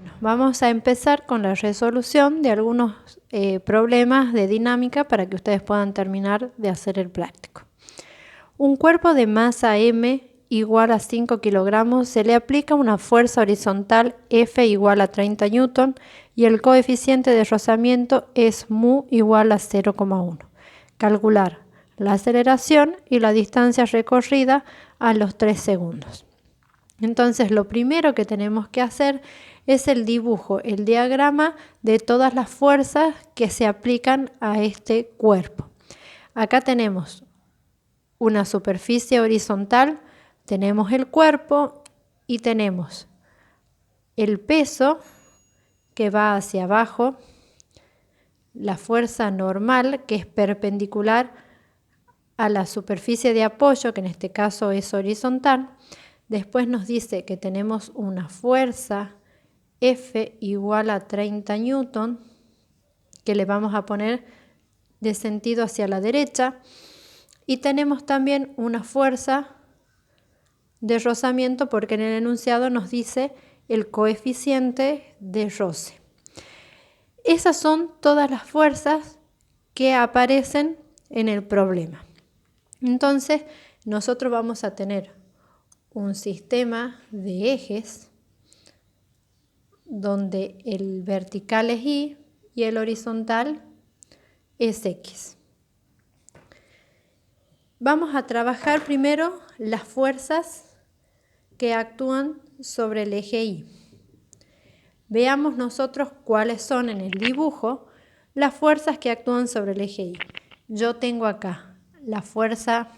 Bueno, vamos a empezar con la resolución de algunos problemas de dinámica para que ustedes puedan terminar de hacer el práctico. Un cuerpo de masa M igual a 5 kilogramos se le aplica una fuerza horizontal F igual a 30 newton y el coeficiente de rozamiento es mu igual a 0,1. Calcular la aceleración y la distancia recorrida a los 3 segundos. Entonces, lo primero que tenemos que hacer es el dibujo, el diagrama de todas las fuerzas que se aplican a este cuerpo. Acá tenemos una superficie horizontal, tenemos el cuerpo y tenemos el peso que va hacia abajo, la fuerza normal que es perpendicular a la superficie de apoyo, que en este caso es horizontal. Después nos dice que tenemos una fuerza F igual a 30 newton, que le vamos a poner de sentido hacia la derecha. Y tenemos también una fuerza de rozamiento porque en el enunciado nos dice el coeficiente de roce. Esas son todas las fuerzas que aparecen en el problema. Entonces, nosotros vamos a tener un sistema de ejes donde el vertical es Y y el horizontal es X. Vamos a trabajar primero las fuerzas que actúan sobre el eje Y. Veamos nosotros cuáles son en el dibujo las fuerzas que actúan sobre el eje Y. Yo tengo acá la fuerza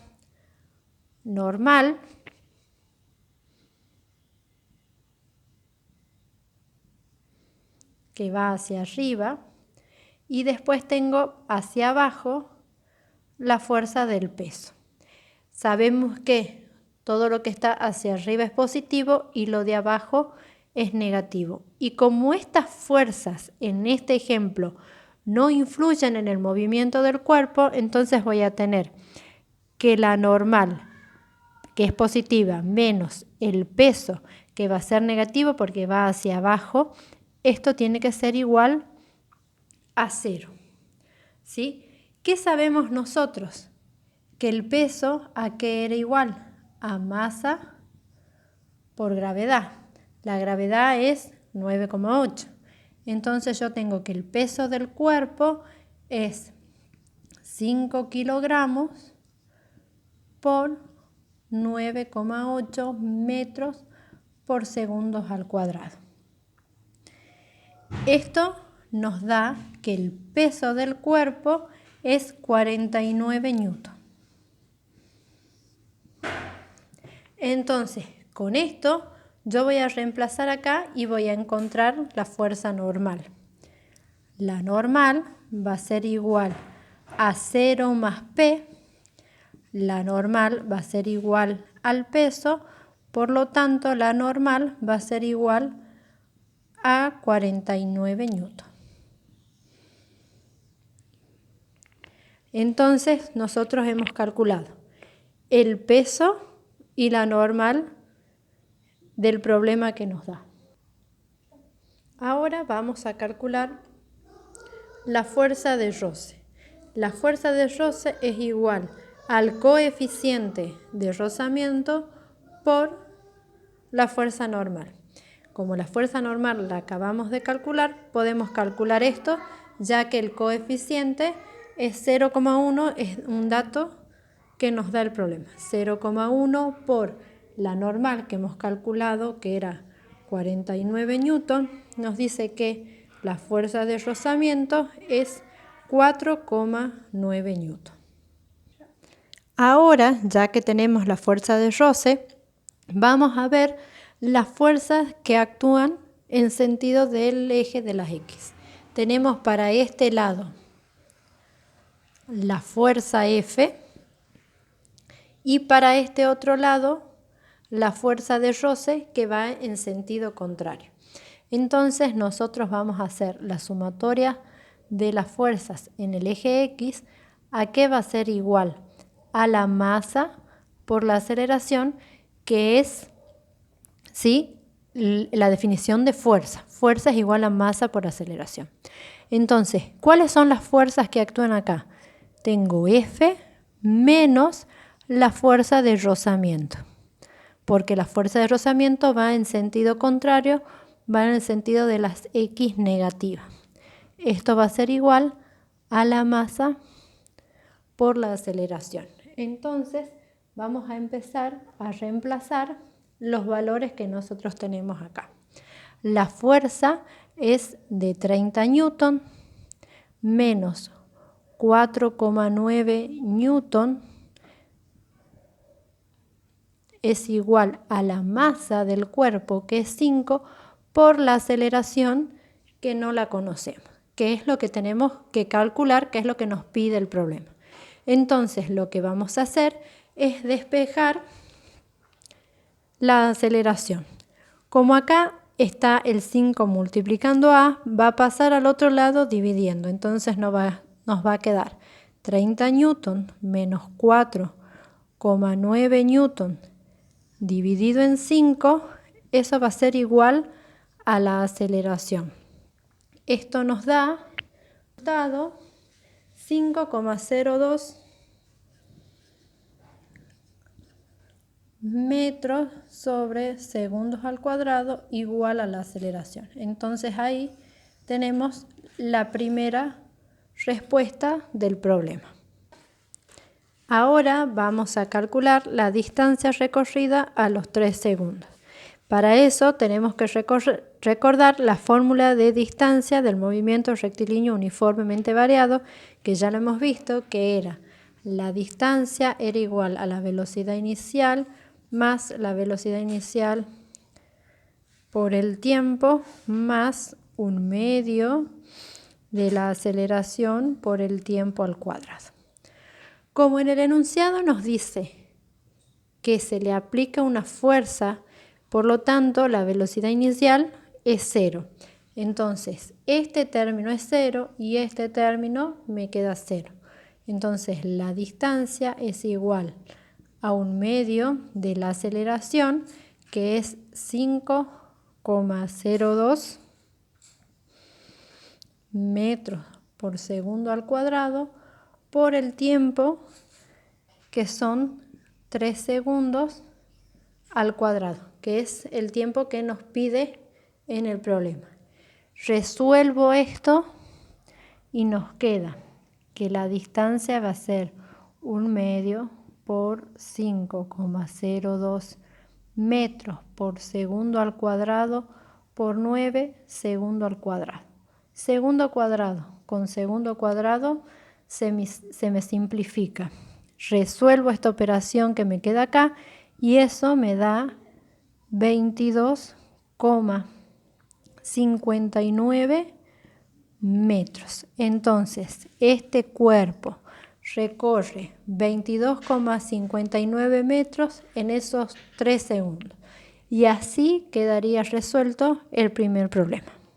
normal, que va hacia arriba, y después tengo hacia abajo la fuerza del peso. Sabemos que todo lo que está hacia arriba es positivo y lo de abajo es negativo. Y como estas fuerzas en este ejemplo no influyen en el movimiento del cuerpo, entonces voy a tener que la normal, que es positiva, menos el peso, que va a ser negativo porque va hacia abajo, esto tiene que ser igual a 0. ¿Sí? ¿Qué sabemos nosotros? Que el peso, ¿a qué era igual? A masa por gravedad. La gravedad es 9,8. Entonces yo tengo que el peso del cuerpo es 5 kilogramos por 9,8 metros por segundos al cuadrado. Esto nos da que el peso del cuerpo es 49 newton. Entonces, con esto yo voy a reemplazar acá y voy a encontrar la fuerza normal. La normal va a ser igual a 0 más P. La normal va a ser igual al peso, por lo tanto la normal va a ser igual a 49 newton. Entonces nosotros hemos calculado el peso y la normal del problema que nos da. Ahora vamos a calcular la fuerza de roce. La fuerza de roce es igual al coeficiente de rozamiento por la fuerza normal. Como la fuerza normal la acabamos de calcular, podemos calcular esto, ya que el coeficiente es 0,1, es un dato que nos da el problema. 0,1 por la normal que hemos calculado, que era 49 newton, nos dice que la fuerza de rozamiento es 4,9 newton. Ahora, ya que tenemos la fuerza de roce, vamos a ver las fuerzas que actúan en sentido del eje de las X. Tenemos para este lado la fuerza F y para este otro lado la fuerza de roce que va en sentido contrario. Entonces nosotros vamos a hacer la sumatoria de las fuerzas en el eje X, ¿a qué va a ser igual? A la masa por la aceleración, que es, ¿sí?, la definición de fuerza. Fuerza es igual a masa por aceleración. Entonces, ¿cuáles son las fuerzas que actúan acá? Tengo F menos la fuerza de rozamiento, porque la fuerza de rozamiento va en sentido contrario, va en el sentido de las X negativas. Esto va a ser igual a la masa por la aceleración. Entonces, vamos a empezar a reemplazar los valores que nosotros tenemos acá. La fuerza es de 30 newton menos 4,9 newton es igual a la masa del cuerpo, que es 5, por la aceleración, que no la conocemos, que es lo que tenemos que calcular, que es lo que nos pide el problema. Entonces, lo que vamos a hacer es despejar la aceleración. Como acá está el 5 multiplicando a, va a pasar al otro lado dividiendo. Entonces nos va a quedar 30 newton menos 4,9 newton dividido en 5. Eso va a ser igual a la aceleración. Esto nos da 5,02 metros sobre segundos al cuadrado igual a la aceleración. Entonces ahí tenemos la primera respuesta del problema. Ahora vamos a calcular la distancia recorrida a los 3 segundos. Para eso tenemos que recordar la fórmula de distancia del movimiento rectilíneo uniformemente variado, que ya lo hemos visto, que era la distancia era igual a la velocidad inicial más la velocidad inicial por el tiempo más 1/2 de la aceleración por el tiempo al cuadrado. Como en el enunciado nos dice que se le aplica una fuerza, por lo tanto la velocidad inicial es 0. Entonces este término es 0 y este término me queda 0. Entonces la distancia es igual a 1/2 de la aceleración, que es 5,02 metros por segundo al cuadrado por el tiempo, que son 3 segundos al cuadrado, que es el tiempo que nos pide en el problema. Resuelvo esto y nos queda que la distancia va a ser 1/2 por 5,02 metros por segundo al cuadrado por 9 segundo al cuadrado. Segundo cuadrado con segundo cuadrado se me simplifica. Resuelvo esta operación que me queda acá y eso me da 22,59 metros. Entonces, este cuerpo recorre 22,59 metros en esos 3 segundos. Y así quedaría resuelto el primer problema.